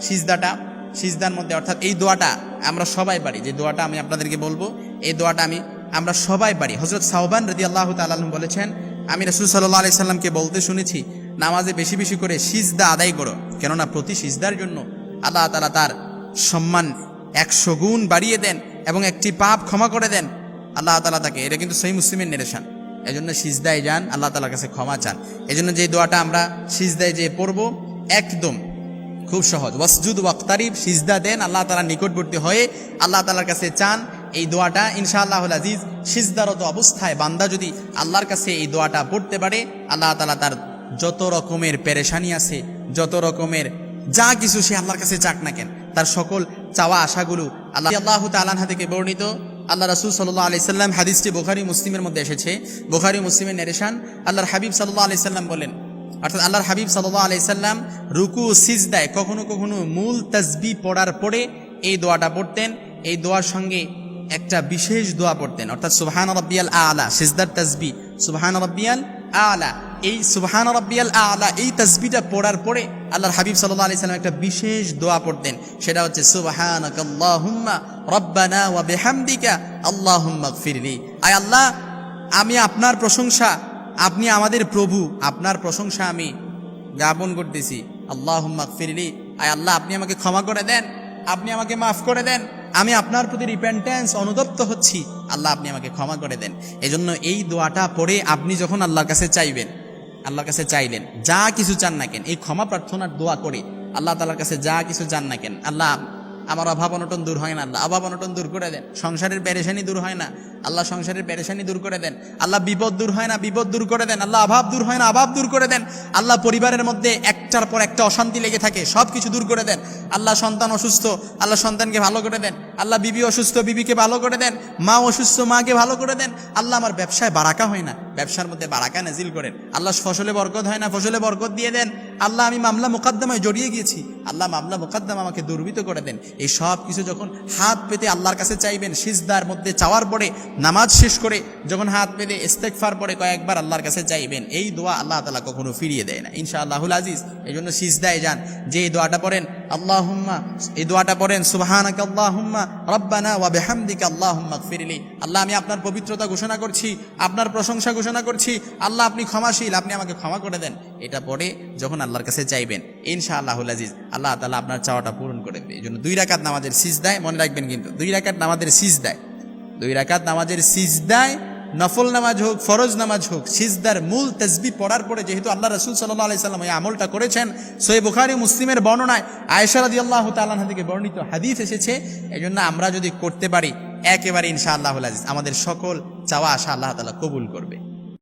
সিজদার মধ্যে, অর্থাৎ এই দোয়াটা আমরা সবাই পারি। যে দোয়াটা আমি আপনাদেরকে বলবো, এই দোয়াটা আমরা সবাই পারি। হযরত সাওবান রাদিয়াল্লাহু তাআলা আনহু বলেছেন, আমি রাসূল সাল্লাল্লাহু আলাইহি সাল্লামকে বলতে শুনেছি, নামাজে বেশি বেশি করে সিজদা আদায় করো, কেননা প্রতি সিজদার জন্য আল্লাহ তাআলা তার সম্মান 100 গুণ বাড়িয়ে দেন এবং একটি পাপ ক্ষমা করে দেন আল্লাহ তাআলা তাকে। এটা কিন্তু সহিহ মুসলিমের নির্দেশন। এজন্য সিজদায় যান, আল্লাহ তাআলার কাছে ক্ষমা চান। এজন্য যে দোয়াটা আমরা সিজদায় যে পড়বো, একদম খুব সহজ। ওয়াসজুদ ওয়াক্তারিব, সিজদা দেন, আল্লাহ তাআলার নিকটবর্তী হয়ে আল্লাহ তাআলার কাছে চান। এই দোয়াটা ইনশাআল্লাহুল আজিজ সিজদারত অবস্থায় বান্দা যদি আল্লাহর কাছে এই দোয়াটা পড়তে পারে, আল্লাহ তাআলা তার যত রকমের পেরেশানি আছে, যত রকমের যা কিছু সে আল্লাহর কাছে চাক না কেন, তার সকল চাওয়া আশাগুলো আল্লাহ তাআলা আনহা থেকে বর্ণিত। আল্লাহ রাসূল সাল্লাল্লাহু আলাইহি সাল্লাম, হাদিসটি বুখারী মুসলিমের মধ্যে এসেছে, বুখারী মুসলিমের নারেশন। আল্লাহর হাবিব সাল্লাল্লাহু আলাইহি সাল্লাম বলেন, অর্থাৎ আল্লাহর হাবিব সাল্লাল্লাহু আলাইহি সাল্লাম রুকু সিজদায় কখনো কখনো মূল তাসবিহ পড়ার পরে এই দোয়াটা পড়তেন। এই দোয়ার সঙ্গে একটা বিশেষ দোয়া পড়তেন, অর্থাৎ সুবহান রাব্বিয়াল আ'লা, সিজদার তাসবিহ সুবহান রাব্বিয়াল আ'লা। এই সুবহান রাব্বিয়াল আ'লা এই তাসবিহটা পড়ার পরে আল্লাহর হাবিব সাল্লাল্লাহু আলাইহি সাল্লাম একটা বিশেষ দোয়া পড়তেন। সেটা হচ্ছে সুবহানাকাল্লাহুম্মা রাব্বানা ওয়া বিহামদিকা আল্লাহুম্মা গফিরলি। আয় আল্লাহ, আমি আপনার প্রশংসা, আপনি আমাদের প্রভু, আপনার প্রশংসা আমি জ্ঞাপন করতেছি। আল্লাহুম্মা গফিরলি, আয় আল্লাহ আপনি আমাকে ক্ষমা করে দেন, আপনি আমাকে মাফ করে দেন, আমি আপনার প্রতি রিপেন্টেন্স অনুতপ্ত হচ্ছি, আল্লাহ আপনি আমাকে ক্ষমা করে দেন। এজন্য এই দোয়াটা পড়ে আপনি যখন আল্লাহর কাছে চাইবেন, আল্লাহর কাছে চাইলেন, যা কিছু চান না কেন, এই ক্ষমা প্রার্থনার দোয়া করে আল্লাহ তাআলার কাছে যা কিছু চান না কেন, আল্লাহ আমার অভাব অনটন দূর হয় না, আল্লাহ অভাব অনটন দূর করে দেন। সংসারের পেরেশানি দূর হয় না, আল্লাহ সংসারের পেরেশানি দূর করে দেন। আল্লাহ বিপদ দূর হয় না, বিপদ দূর করে দেন। আল্লাহ অভাব দূর হয় না, অভাব দূর করে দেন। আল্লাহ পরিবারের মধ্যে একটার পর একটা অশান্তি লেগে থাকে, সব কিছু দূর করে দেন। আল্লাহ সন্তান অসুস্থ, আল্লাহ সন্তানকে ভালো করে দেন। আল্লাহ বিবি অসুস্থ, বিবিকে ভালো করে দেন। মা অসুস্থ, মাকে ভালো করে দেন। আল্লাহ আমার ব্যবসায় বারাকা হয় না, ব্যবসার মধ্যে বারাকা নাজিল করেন। আল্লাহ ফসলে বরকত হয় না, ফসলে বরকত দিয়ে দেন। আল্লাহ আমি মামলা মোকদ্দমায় জড়িয়ে গিয়েছি, আল্লাহ মামলা মোকদ্দমা আমাকে দুর্বৃত করে দেন। এই সব কিছু যখন হাত পেতে আল্লাহর কাছে চাইবেন, সিজদার মধ্যে চাওয়ার পরে, নামাজ শেষ করে যখন হাত পেতে ইস্তেগফার পরে কয়েকবার আল্লাহর কাছে চাইবেন, এই দোয়া আল্লাহ তাআলা কখনো ফিরিয়ে দেয় না ইনশাআল্লাহুল আজিজ। এই জন্য সিজদায় যান, যে এই দোয়াটা পড়েন আল্লাহুম্মা, এই দোয়াটা পড়েন সুবহানাকাল্লাহুম্মা রাব্বানা ওয়া বিহামদিকা আল্লাহুম্মা গফিরলি। আল্লাহ আমি আপনার পবিত্রতা ঘোষণা করছি, আপনার প্রশংসা ঘোষণা করছি, আল্লাহ আপনি ক্ষমাশীল, আপনি আমাকে ক্ষমা করে দেন। এটা পড়ে যখন আল্লাহর কাছে চাইবেন ইনশাআল্লাহুল আজিজ, আল্লাহ তাআলা আপনার চাওয়াটা পূরণ করে দেবে। এই জন্য 2 রাকাত নামাজের সিজদায়, মনে রাখবেন কিন্তু 2 রাকাত নামাজের সিজদায়, 2 রাকাত নামাজের সিজদায়, নফল নামাজ হোক ফরজ নামাজ হোক, সিজদার মূল তাসবিহ পড়ার পরে, যেহেতু আল্লাহ রাসূল সাল্লাল্লাহু আলাইহি সাল্লাম এই আমলটা করেছেন, সহিহ বুখারী মুসলিমের বর্ণনায় আয়েশা রাদিয়াল্লাহু তাআলা আনহা থেকে বর্ণিত হাদিস এসেছে। এজন্য আমরা যদি করতে পারি একেবারে ইনশাআল্লাহুল আজিজ আমাদের সকল চাওয়া আশা আল্লাহ তাআলা কবুল করবে।